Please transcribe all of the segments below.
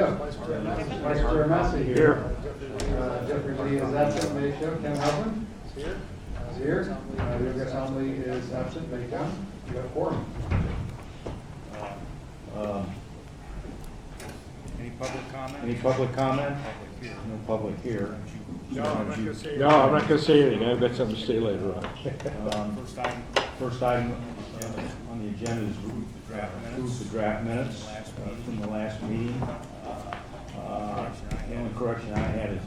Jeff. Vice Chair Massey here. Jeffrey Lee is absent, May show. Ken Hubman is here. Yoga Tomley is absent, May come. You got a quorum. Any public comment? Any public comment? No public here. No, I'm not gonna say. No, I'm not going to say anything. I've got something to say later on. First item on the agenda is approve the draft minutes from the last meeting. The only correction I had is,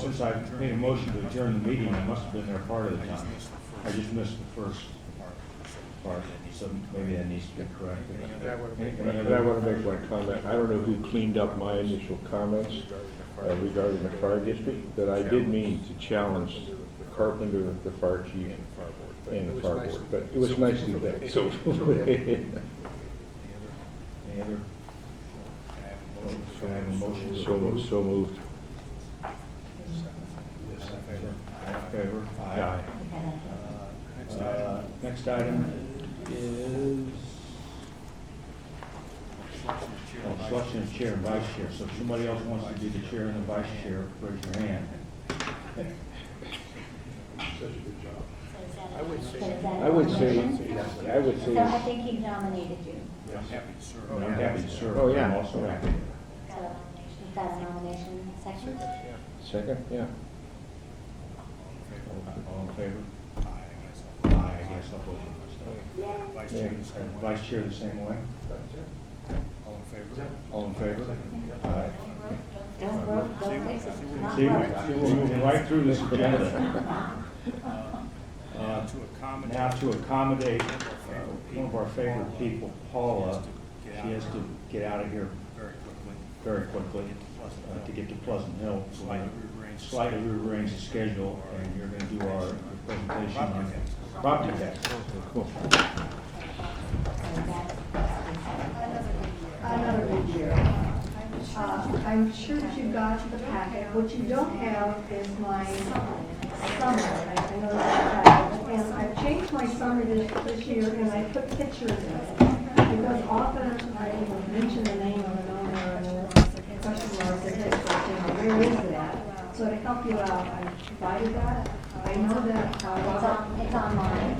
since I made a motion to adjourn the meeting, I must have been there part of the time. I just missed the first part, so maybe that needs to be corrected. And I want to make one comment. I don't know who cleaned up my initial comments regarding the fire district, but I did mean to challenge the carpenter, the fire chief, and the fire board. But it was nicely done. So, Any other? Can I have a motion? so moved. All in favor? Aye. Next item is selection of chair and vice chair. So if somebody else wants to be the chair and the vice chair, raise your hand. I would say. So I think he nominated you. I'm happy to serve. I'm happy to serve. Oh, yeah. I'm also happy. So you've got a nomination section? Second, yeah. All in favor? Aye, Aye, I guess I'll vote for myself. Vice Chair, the same way. Vice chair the same way? All in favor? All in favor? Aye. Don't vote, don't fix it. Not See, vote. we're moving right through this agenda. To accommodate. Now to accommodate one of our favorite people, Paula, she has to get out of here Very quickly. very quickly to get to Pleasant Hill. So we slightly rearrange the schedule, and you're going to do our presentation on property tax. Cool. Another good year. I'm sure that you got the packet. What you don't have is my summary. I know that, and I've changed my summary this year, and I put pictures in it. Because often I will mention the name of an owner and question marks and where is that? So to help you out, I provided that. I know that Robert. It's online.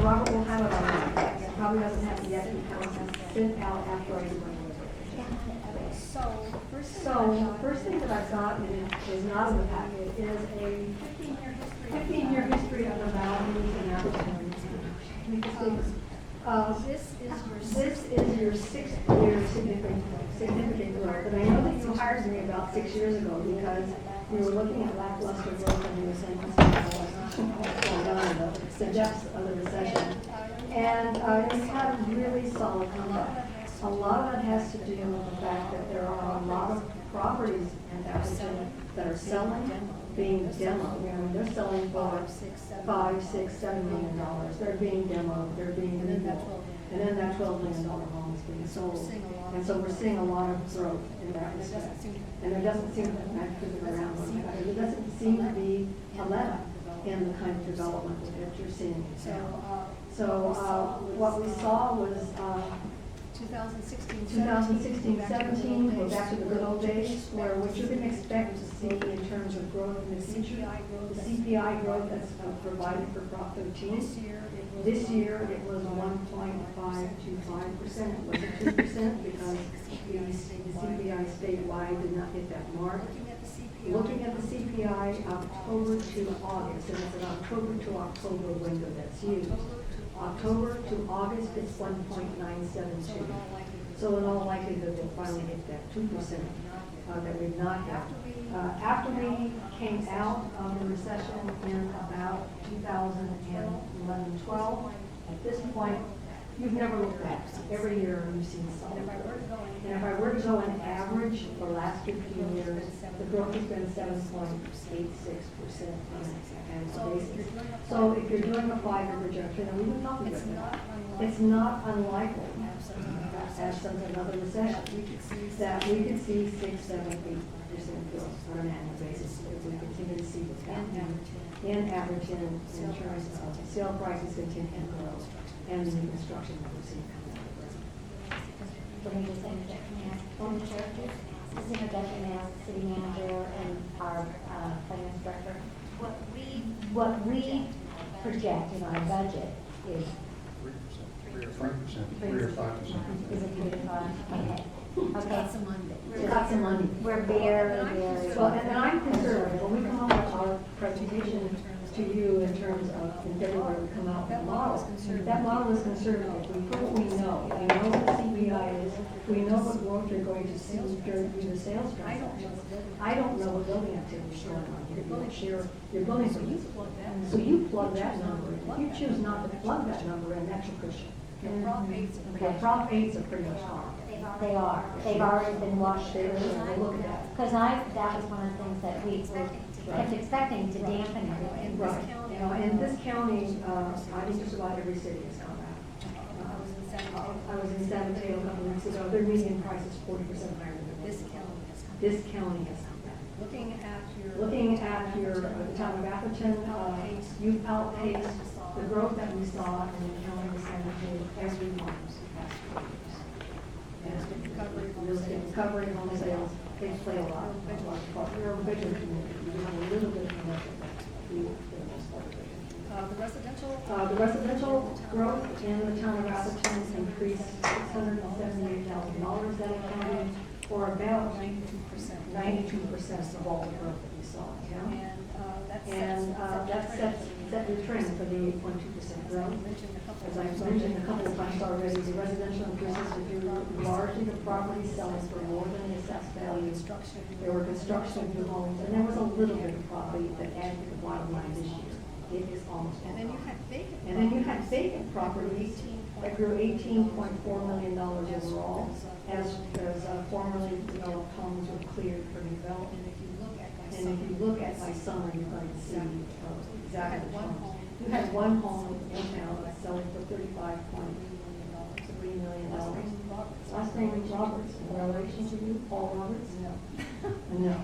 Robert will have it on his. Probably doesn't have it yet because it's sent out after I do my So, first thing that I've got is not in the packet, is a 15-year history of the values and opportunities. This is your 6th year significant growth. And I know that you hired me about 6 years ago because we were looking at lackluster growth and you were saying what's going on in the depths of the recession. And it's had a really solid comeback. A lot of that has to do with the fact that there are a lot of properties in Appleton that are selling, being demoed. I mean, they're selling for $5, $6, $7 million. They're being demoed, they're being rebuilt. And then that $12 million home is being sold. And so we're seeing a lot of growth in that respect. And there doesn't seem to be there doesn't seem to be a let-up in the kind of development that you're seeing now. So what we saw was 2016-17, we're back to the good old days, where what you can expect to see in terms of growth in the future, the CPI growth that's provided for Prop 13. This year, it was 1.525%. It wasn't 2% because the CPI statewide did not hit that mark. Looking at the CPI October to August, and it's an October to October window that's used. October to August, it's 1.972. So in all likelihood, they'll finally hit that 2% that we've not had. After we came out of the recession in about 2011-12, at this point, you've never looked back. Every year you've seen solid growth. And if I were to go an average for the last 15 years, the growth has been 7.86% on an annual basis. So if you're doing a 5-year projection, and we've been talking about that, it's not unlikely, absent another recession, that we could see 6, 7, 8% growth on an annual basis if we continue to see what's happening in Aberdeen in terms of sale prices continue to grow and the new construction that we're seeing. Let me just interject. Can I ask Assistant Deputy City Manager and our Finance Director. What we project in our budget is 3 or 5%, 3 or 5%. Is it 3 to 5? Okay. Okay. Got some money. We're very. Well, and I'm concerned, when we come up with our presentation to you in terms of, in February, we come out with a model. That model is conservative. We put what we know. We know what the CPI is. We know what growth you're going to see during the sales transactions. I don't know what building activity is going on. You're going to share your building. So you plug that number in. If you choose not to plug that number in, that's your cushion. Okay, Prop 8s are pretty much hard. They are. They've already been washed through. Look at that. Because that was one of the things that we kept expecting to dampen everything. Right, you know, in this county, I think just about every city has come back. I was in San Mateo a couple of weeks ago, their median price is 40% higher than this county. This county has come back. Looking at the town of Atherton, you've outpaced the growth that we saw in the county of San Mateo every month. Recovery, home sales, they play a lot. We're a bigger community, we have a little bit of commercial, but we, for the most part, the residential. the residential growth in the town of Atherton increased $678,000 that accounted for about 92% of all the growth that we saw in town. And that sets the trend for the 8.2% growth. As I've mentioned a couple of times already, the residential increases are due largely to property selling for more than the assessed value. There were construction of new homes, and there was a little bit of property that added to the bottom line this year. It is almost all. And then you had vacant. And then you had vacant properties that grew $18.4 million overall, as formerly developed homes were cleared for development. And if you look at by summer, you're going to see exactly what home. You had one home in town that's selling for $35.3 million. Last name is Roberts. In relation to you, Paul Roberts? No. No.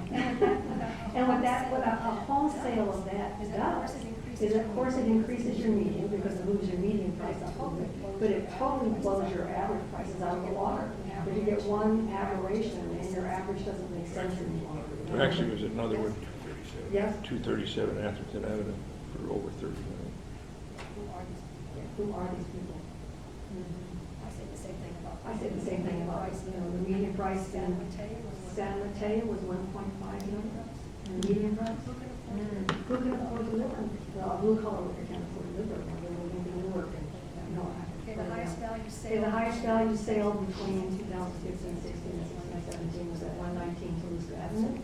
And what a home sale of that does is, of course, it increases your median because it moves your median price up a little bit, but it totally blows your average prices out of the water. If you get one aberration and your average doesn't make sense anymore. There actually was another one, Yes? 237 Atherton Avenue for over 30 million. Who are these people? I say the same thing about. I said the same thing about, the median price in San Mateo was 1.5 million. And the median price? Who can afford to live in? Well, blue collar worker can't afford to live there. They're living in New York and, Okay, the highest value sale. Okay, the highest value sale between 2015, 16, and 16, 17 was at 119 Toulouse Avenue.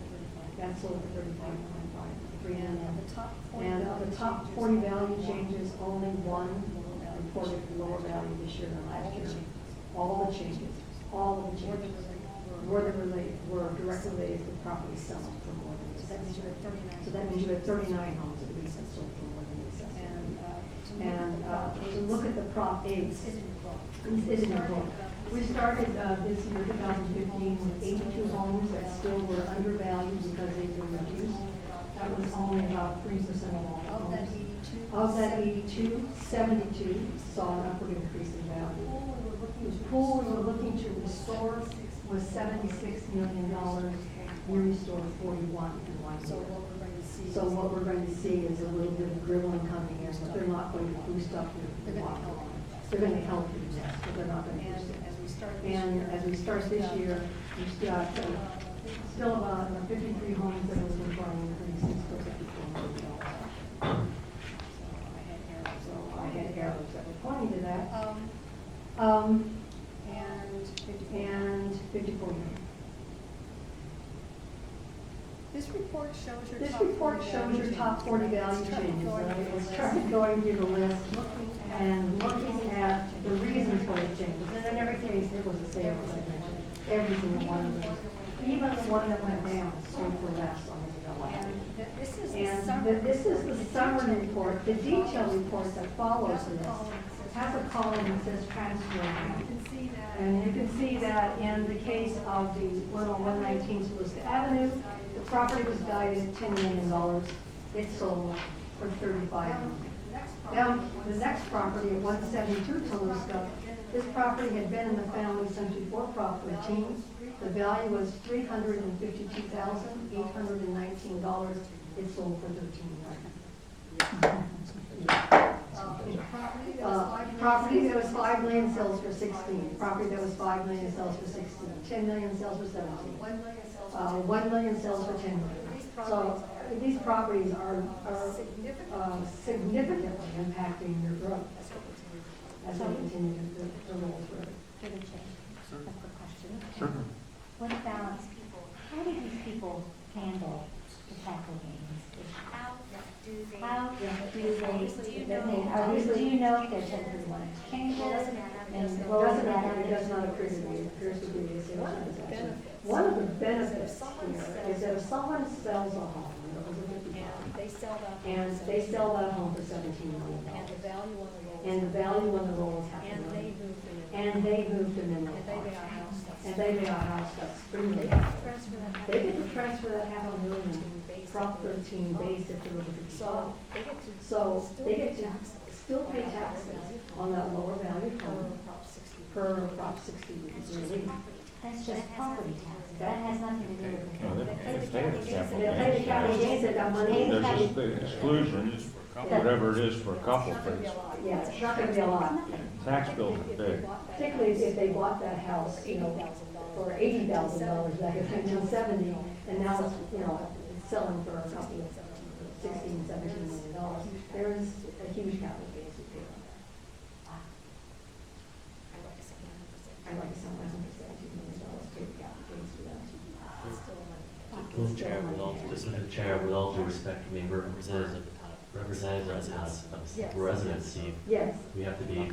That sold for 35.5, And the top 40. And of the top 40 value changes, only one reported lower value this year than last year. All the changes were directly related to property selling for more than the assessed. So that means you had 39 homes at least that sold for more than the assessed. And to look at the Prop 8s, this is in your book. We started this year, 2015, with 82 homes that still were undervalued because they've been reduced. That was only about 3% of all the homes. Of that 82, 72 saw an upward increase in value. The pool we were looking to restore was $76 million. We restored 41 in 1 year. So what we're going to see is a little bit of dribbling coming in, but they're not going to boost up your water line. They're going to help you, yes, but they're not going to boost it. And as we start this year, we've got still about 53 homes that was requiring increase in still $54 million. So I had arrows that were pointing to that. And 54 million. This report shows your This top report 40 shows your top 40 value changes. I started going through the list and looking at the reasons for the changes. And in every case, it was the same as I mentioned. Every single one of them. Even the one that went down sold for less on the development. And this is the summary report. The detailed report that follows this has a column that says transfer amount. And you can see that in the case of the 119 Toulouse Avenue, the property was valued at $10 million. It sold for $35 million. Now, the next property at 172 Toulouse, this property had been in the family since before Prop 13. The value was $352,819. It sold for $13 Property that was 5 million sells for 16. Property that was 5 million sells for 16. 10 million sells for 17. 1 million sells for 10 million. So these properties are significantly impacting your growth as we continue to roll through. Through the chair. A quick question. Sure. What about, how do these people handle the capital gains? How do they, do you know if there's 1031 exchanges and rolling that up? It does not appear to be. It appears to be a sales transaction. One of the benefits here is that if someone sells a home, and they sell that home for $17 million, and the value on the roll is $500,000, and they move them in, and they may our house that's $3 million. They get to transfer that $500,000 Prop 13 base if they're looking for sale. So they get to still pay taxes on that lower value home per Prop 60 relief. That's just property tax. That has nothing to do with. No, they pay the capital They'll pay the capital gains, they've got money. There's just the exclusion, whatever it is for a couple, but it's Yeah, it's not gonna be a lot. tax bills are big. Particularly if they bought that house, for $80,000 back in 1970, and now it's, it's selling for a couple of $16, $17 million. There is a huge capital gains to pay on that. I'd like to sell my home for $17 million, pay the capital gains for that. Mr. Chair, with all due respect, I mean, we're representatives of residency. Yes. We have to be,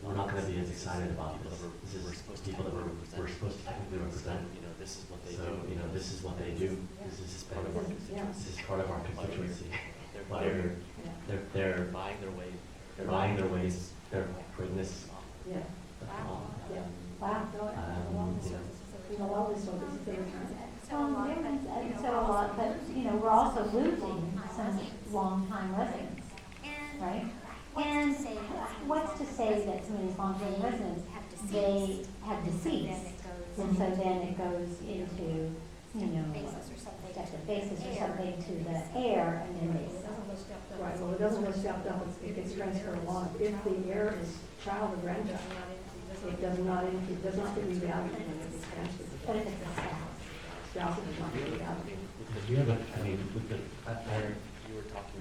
we're not gonna be as excited about this. This is people that we're supposed to technically represent. This is what they do. This is what they do. This is part of our, this is part of our constituency. They're buying their ways, they're putting this Yeah. Wow. Wow. A lot of this stuff is their time. And so a lot, but, we're also losing some longtime residents, right? And what's to say that some of these longtime residents, they have deceased, and so then it goes into, death of basis or something to the heir, and then they sell. Right, well, it doesn't go stepped up, it gets transferred along. If the heir is child or grandchild, it does not get revalued when it gets transferred. But if it's a spouse. Spouse is not get revalued. Because we have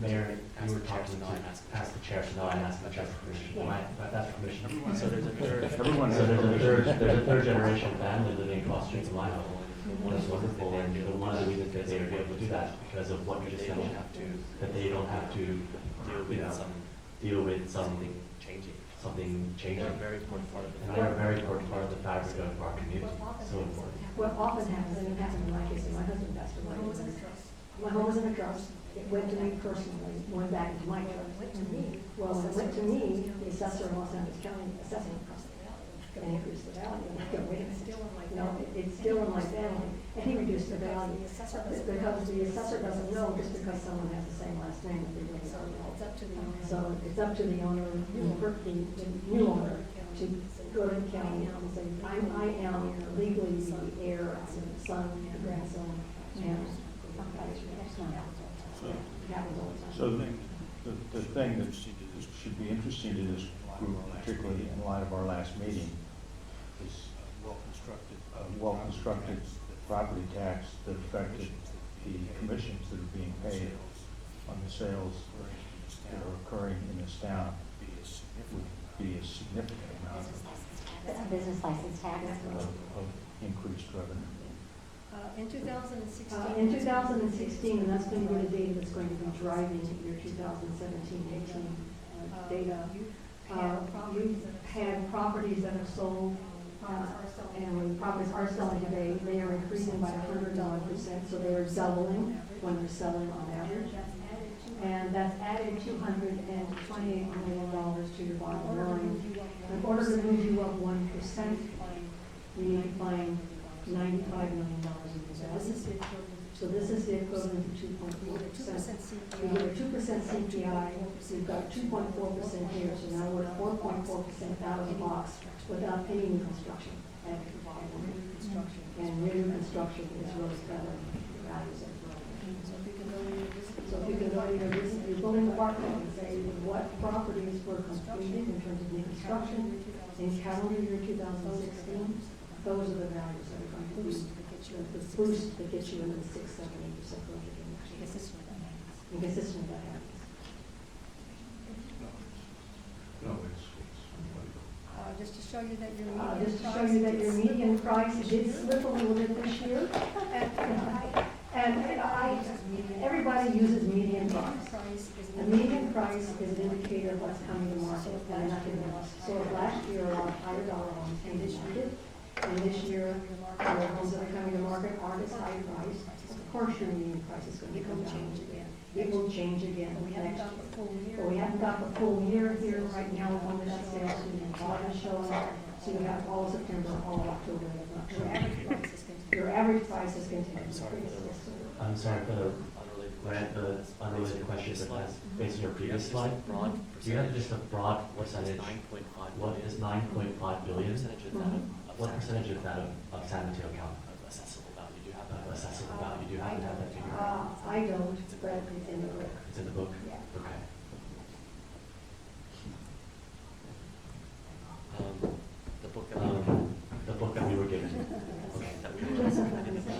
Mayor, you were talking to ask the chair, so now I'm asking the chair for permission. If that's permission. So there's a third generation family living across the street from my home. That's wonderful, and one of the reasons that they are able to do that is because of what you just mentioned, that they don't have to deal with something changing. They're a very important part of it. And they're a very important part of the fabric of our community. So important. What often happens, and it happened in my case, my husband passed away. My home was in a trust. It went to me personally, went back into my trust. Well, when it went to me, the assessor in Los Angeles County assessing the trust and increased the value. And I go, wait a minute, it's still in my family. And he reduced the value because the assessor doesn't know just because someone has the same last name that they really don't know. So it's up to the owner, the new owner, to go to the county and say, I am legally the heir, I'm the son, the grandson, and So the thing that should be interesting to this group, particularly in light of our last meeting, is a well-constructed property tax that affected the commissions that are being paid on the sales that are occurring in this town would be a significant amount That's a business license tax. of increased revenue. In 2016. In 2016, and that's going to be the data that's going to be driving your 2017-18 data. We've had properties that have sold, and when properties are selling today, they are increasing by 100%, so they are doubling when they're selling on average. And that's added $228 million to your bottom line. In order to move you up 1%, you need to find $95 million in value. So this is the equivalent to 2.4%. We get a 2% CPI, we've got 2.4% here, so now we're at 4.4% out of the box without any new construction. And new construction is really better values of growth. So if you can go in and visit. So if you can go to your building department and say what properties were completed in terms of new construction in calendar year 2016, those are the values that are going to be the boost that gets you into the 6, 7, 8% budget in next year. Consistent with that. And consistent with that happens. Just to show you that your Just median to show you that your price. median price did slip a little bit this year. Everybody uses median price. The median price is an indicator of what's coming to market and nothing else. So if last year, a lot of higher dollar homes came to market, and this year, the homes that are coming to market aren't as high priced, of course your median price is going to come down. It will change again We haven't next got year. the full year. But we haven't got the full year here right now with only that sales, so you have August showing, so you have all of September, all of October, that's not Your showing. average price is going to. Your average price is continuing to Sorry. increase. I'm sorry for the unrelated question, but that's based on your previous slide. Do you have just a broad percentage? What is 9.5 billion? What percentage of that of San Mateo County? Assessable value, do you have that? Assessable value, do you happen to have that figure? I don't, but it's in the book. It's in the book? Yeah. Okay. The book that we were given. Okay,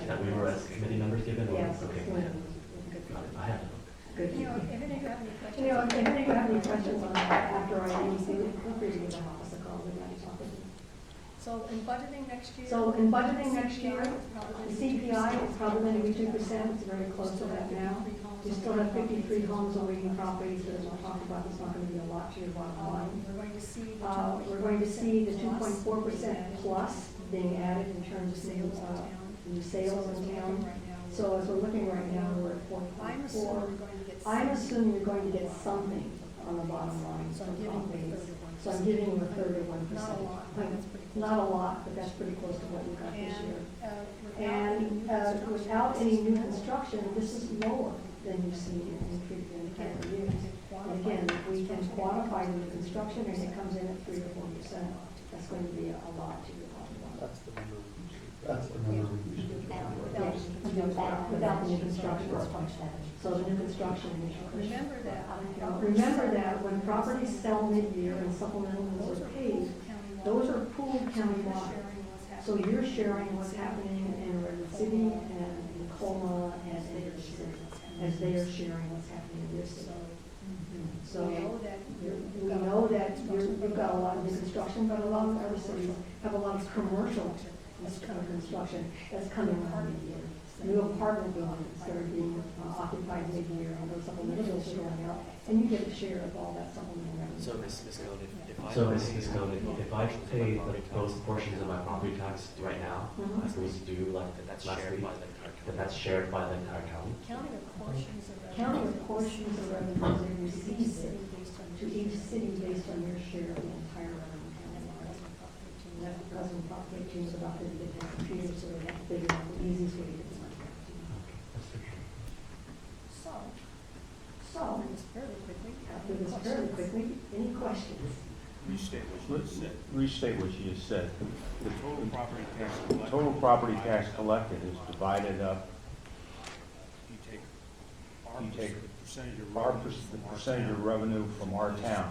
that we were as committee members given? Or- Yes. Okay. it's in the book. Got it. I have the book. Good. You know, if any of you have any questions. You know, if any of you have any questions on that after I leave, feel free to give the office a call, we'd like to talk with you. So in budgeting next year. So in budgeting next year, probably the CPI is probably going to be 2%, it's very close to that now. You still have 53 homes awaiting properties, but as we talked about, it's not going to be a lot to your bottom line. We're going to see the. We're going to see the 2.4% plus being added in terms of new sales in town. So as we're looking right now, we're at I'm assuming 4.4. we're going to get. I'm assuming you're going to get something on the bottom line So from I'm giving you properties. 31%. So I'm giving you a 31%. Not a lot, but that's pretty close. Not a lot, but that's pretty close to what you got this year. And And without any new construction, this is lower than you've seen in prior years. And again, if we can quantify the new construction and it comes in at 3 or 4%, that's going to be a lot to your bottom line. That's the number. That's the number we usually do. Yes, without the new construction. So the new construction. Remember that. Remember that when properties sell mid-year and supplementals are paid, those are pooled countywide. So you're sharing what's happening in Redwood City and in Colma and in your city, as they are sharing what's happening in their city. So we know that you've got a lot of new construction, but a lot of other cities have a lot of commercial construction that's coming on mid-year. New apartment buildings that are being occupied mid-year, and those supplementals are going out, and you get a share of all that supplemental revenue. So Ms. Cone, if I pay those portions of my property tax right now, Mhm. as we do like last week, then that's shared by the entire county? County or portions of that. County of portions of revenues they receive it to each city based on your share of the entire revenue countywide. And that doesn't Prop 13 is about to get that computer, so they have to figure out the easiest way to get the money back to you. That's for sure. So, This fairly quickly. after this fairly quickly, any questions? Restate what you said. Restate what you just said. The total property tax The collected. total property tax collected is divided up, You take our you take percentage of our, revenue the from our percentage of town. revenue from our town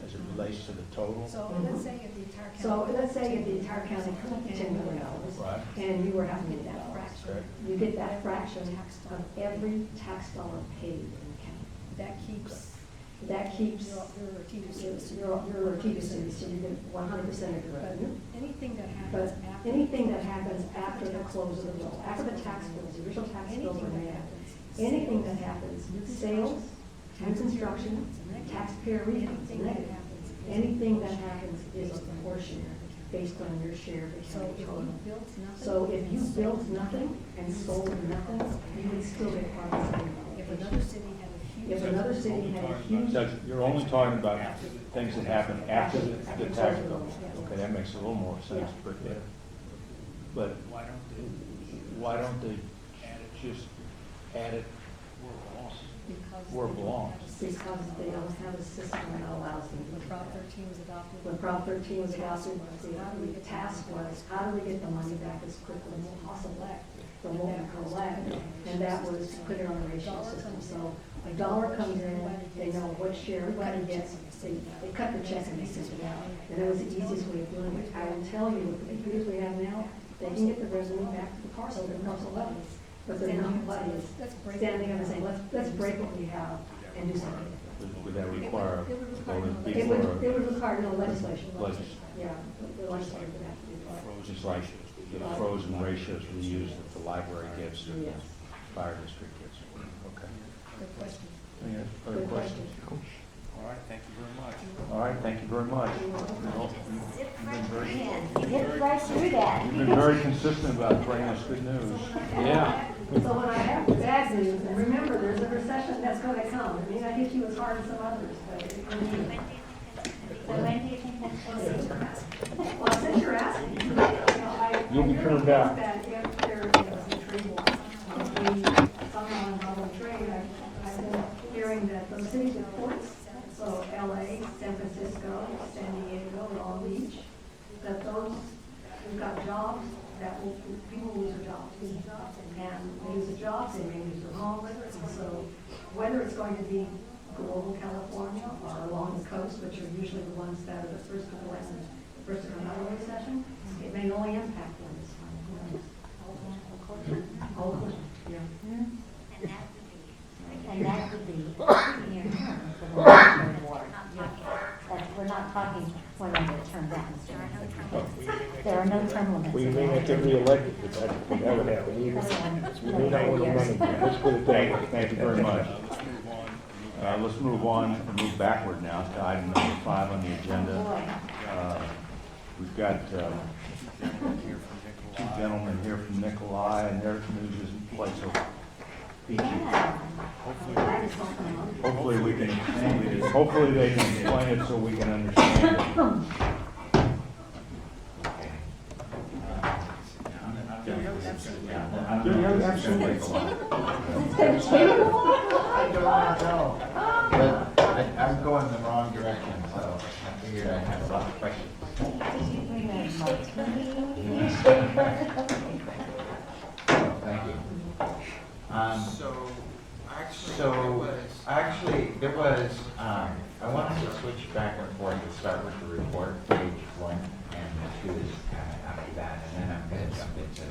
as it relates to the total. So let's say if the entire county. So let's say if the entire county collected $10 million, Right. and you were having to get that That fraction. fraction. You get that fraction of every tax dollar paid in the county. That keeps. That keeps Your TDC. your TDC, so you get 100% of your But revenue. anything that happens But after. anything that happens after the close of the bill, after the tax bills, the original tax bills are Anything that made, happens. anything that happens, sales, new construction, taxpayer refunds, Anything that negative. happens. Anything that happens is a portion based on your share of the So county if you total. built nothing. So if you built nothing and sold nothing, you would still get part of the same If allocation. another city had a huge. If another city had a huge. So you're only talking about things that happen after the tax bill. Okay, that makes a little more sense, but Why don't they why don't they add it just add it where it belongs? because. Where it belongs. because they don't have a system that allows them When to. Prop 13 was adopted. When Prop 13 was adopted, the task was, how do we get the money back as quickly as possible from what we collect? And that was to put it on a ratio system. So a dollar comes in, they know what share everybody gets, they cut the check and they send it out. And that was the easiest way of doing it. I will tell you, with the computers we have now, they can get the revenue back to the parcel level. But they're not buddies standing up and saying, let's break what we have and do something. Would that require, It would require or no would be It for, would require no legislation. Legis- Yeah, the legislature would have to do that. just like the frozen ratios we use that the library gets, or the Yes. fire district gets? Okay. Good question. Any other Good questions? All right, thank you very much. All right, thank you very much. Well, Get right through that. You've been very consistent about bringing us good news. Yeah. So when I have the bad news, and remember, there's a recession that's going to come. It may not hit you as hard as some others, but it will be. So when do you think that's going to Well, since you're asking, you know, You'll be turned down. That if there is a trade war, we somehow involved in trade, I've been hearing that those cities with ports, so LA, San Francisco, San Diego, Long Beach, that those, we've got jobs that will, people lose their jobs. And they lose their jobs, they may lose their homes, and so whether it's going to be global California or along the coast, which are usually the ones that are the first to go in, the first to come out of the recession, it may only impact them this time. Who knows? Oh, yeah. And that would be near term for the long-term war. We're not talking when we get turned down. There are no term limits. We may not get reelected, but that would happen either. We may not want to run again. Let's put it that way. Thank you very much. Let's move on, move backward now to item number 5 on the agenda. We've got 2 gentlemen here from Nikolai, and their news isn't quite so peachy. Yeah. Hopefully we can explain it. Hopefully they can explain it so we can understand it. Yeah, absolutely. I don't know, but I'm going the wrong direction, so I figured I had a lot of questions. Thank you. Actually, there was, I wanted to switch back and forth to start with the report, page 1 and 2 is kind of after that, and then I'm going to jump into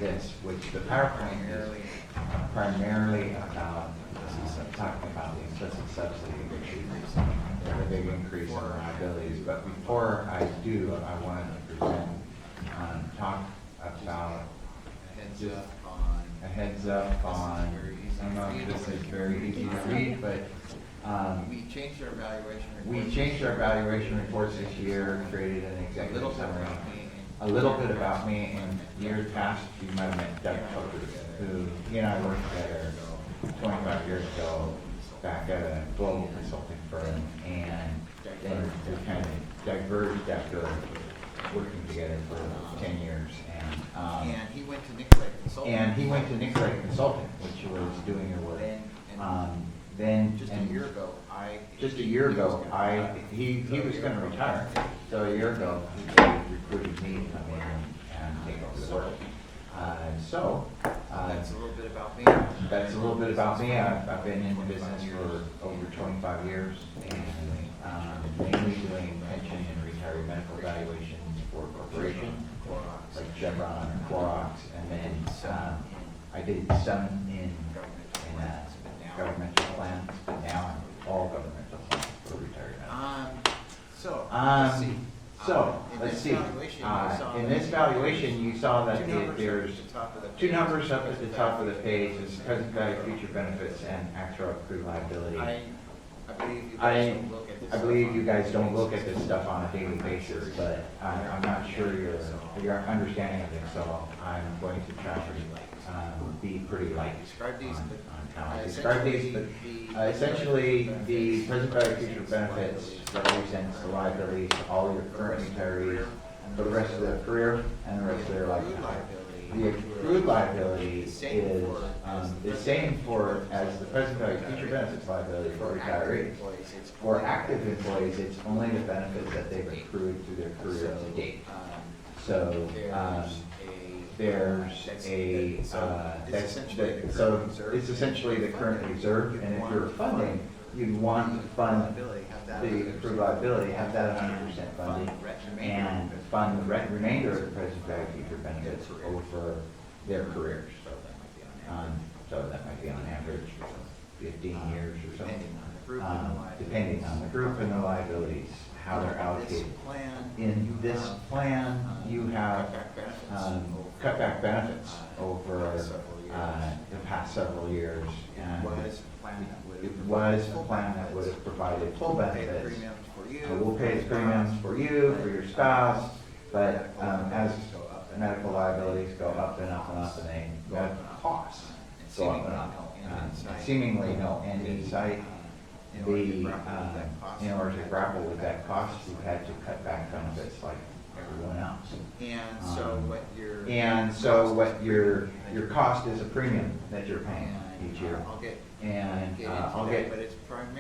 this, which the PowerPoint is primarily about, talking about the implicit subsidy issue, the big increase in liabilities. But before I do, I wanted to present, talk about just a heads up on, I don't know if this is very easy to read, but We changed our evaluation report. we changed our evaluation reports this year, created an executive summary. A little bit about me. In years past, you might have met Doug Tucker, who he and I worked together 25 years ago back at a global consulting firm, and then we kind of diverged after working together for 10 years. And he went to Nicolay Consulting. And he went to Nicolay Consulting, which was doing your work. Then Just a year ago, he was going to retire. So a year ago, he recruited me to come in and take over the work. That's a little bit about me. That's a little bit about me. I've been in the business for over 25 years, and mainly doing pension and retiree medical evaluations for corporations, like Chevron and Clorox, and then I did some in governmental plans, but now I'm all governmental plans for retiree medical. Let's see. In this valuation, you saw that there's 2 numbers up at the top of the page. It's present value, future benefits, and actual accrued liability. I believe you guys don't look at this stuff on a daily basis, but I'm not sure your understanding of it, so I'm going to try to be pretty light on how I describe these. But essentially, the present value future benefits represents the liabilities to all of your current retirees for the rest of their career and the rest of their lifetime. The accrued liability is, the same for, as the present value future benefits liability for retirees. For active employees, it's only the benefits that they've accrued through their career to date. So, there's a, so it's essentially the current reserve, and if you're funding, you'd want to fund the accrued liability, have that 100% funded, and fund the remainder of the present value future benefits over their careers. So that might be on average 15 years or so, depending on the group and the liabilities, how they're allocated. In this plan, you have cutback benefits over the past several years, and it was a plan that would have provided full benefits. We'll pay the premiums for you, for your spouse, but as medical liabilities go up and up and up, and medical costs go up and up, seemingly no end in sight. In order to grapple with that cost, you've had to cut back benefits like everyone else. And so what your cost is a premium that you're paying each year. And I'll get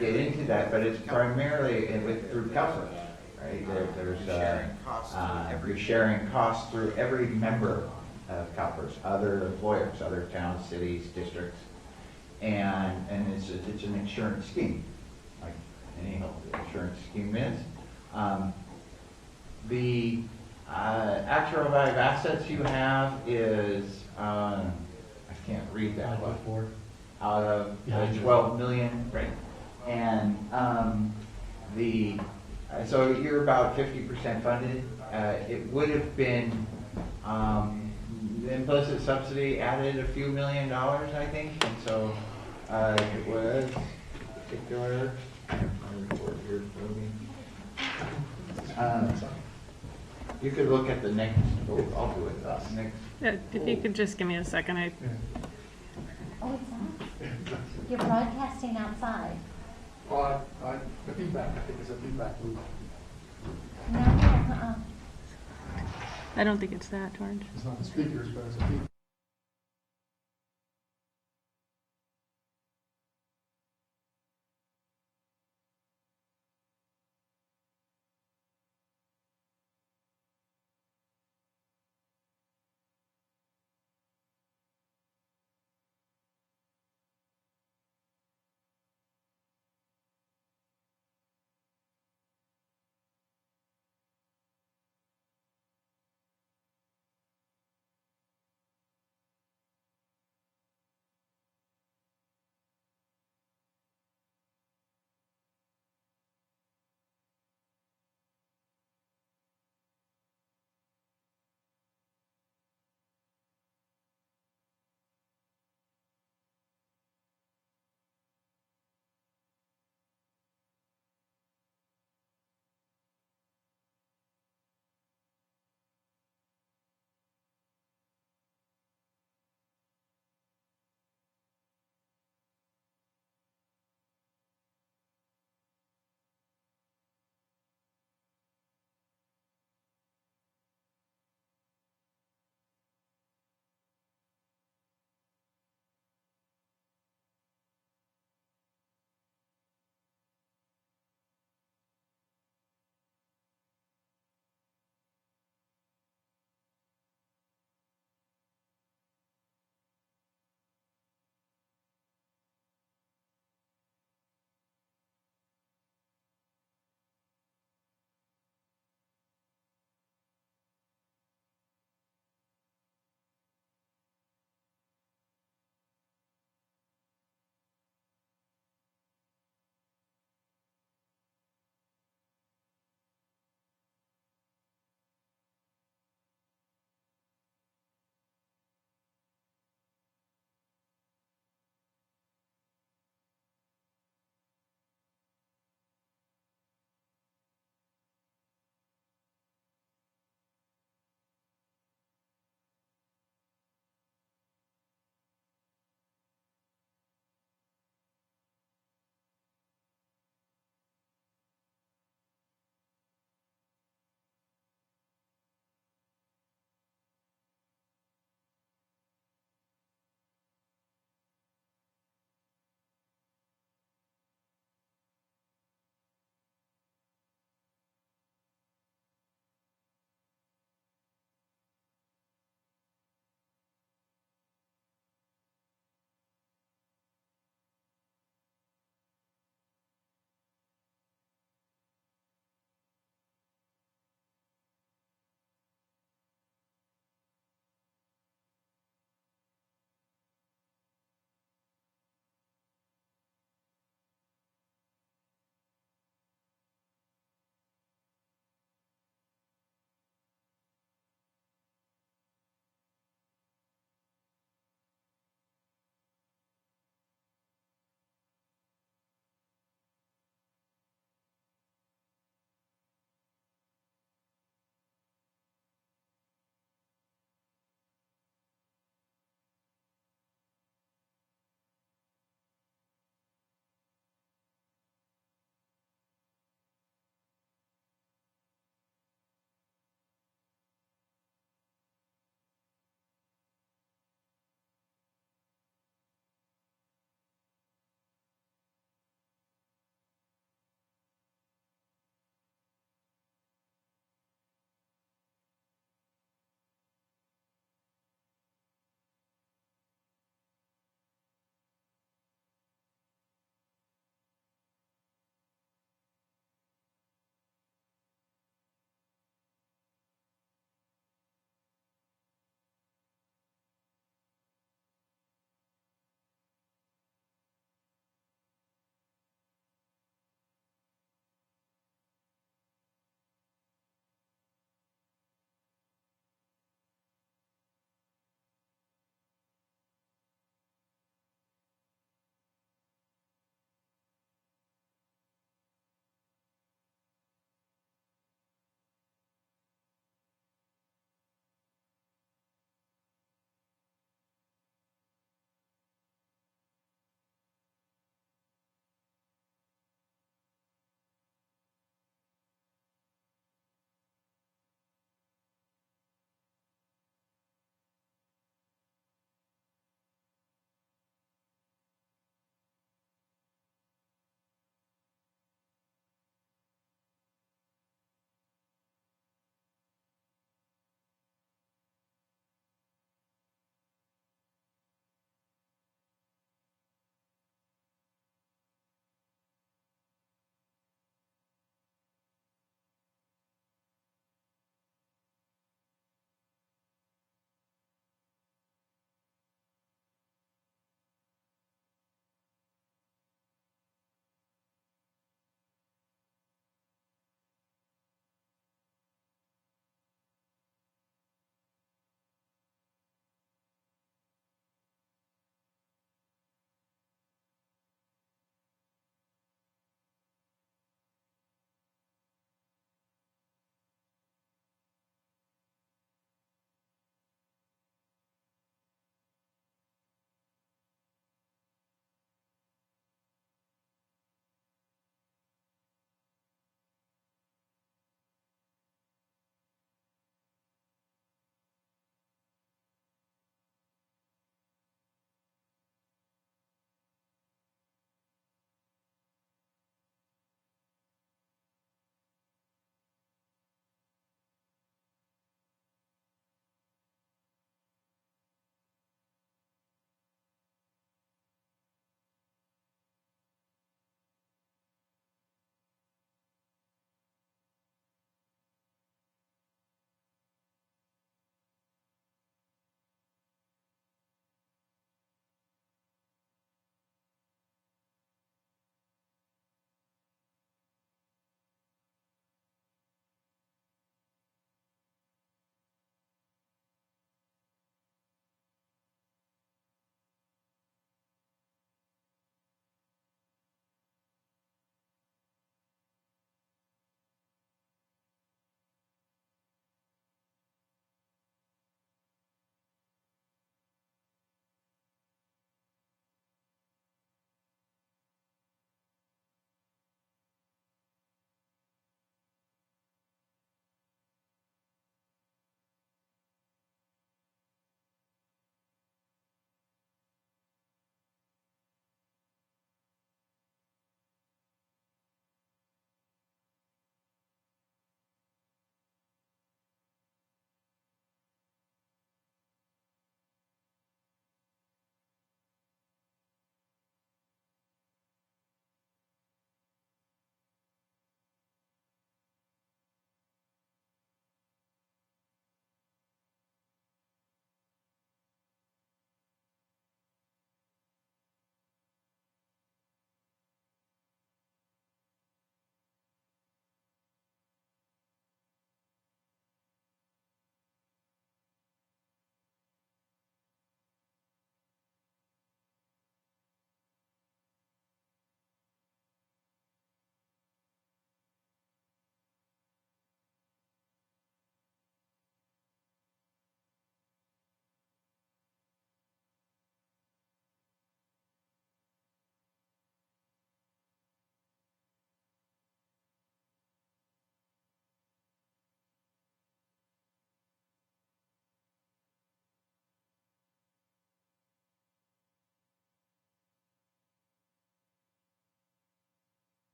into that, but it's primarily through CalPERS, right? You're sharing costs through every member of CalPERS, other employers, other towns, cities, districts, and it's an insurance scheme, like any health insurance scheme is. The actual value of assets you have is I can't read that one. Out of 12 million, right? And so you're about 50% funded. It would have been the implicit subsidy added a few $1 million, I think, and so it was particular. You could look at the next. I'll do it. Next. Yeah, if you could just give me a second, Oh, it's on? You're broadcasting outside. Well, the feedback, I think it's a feedback loop. No, I don't think it's that, George. It's not the speakers, but it's a feedback.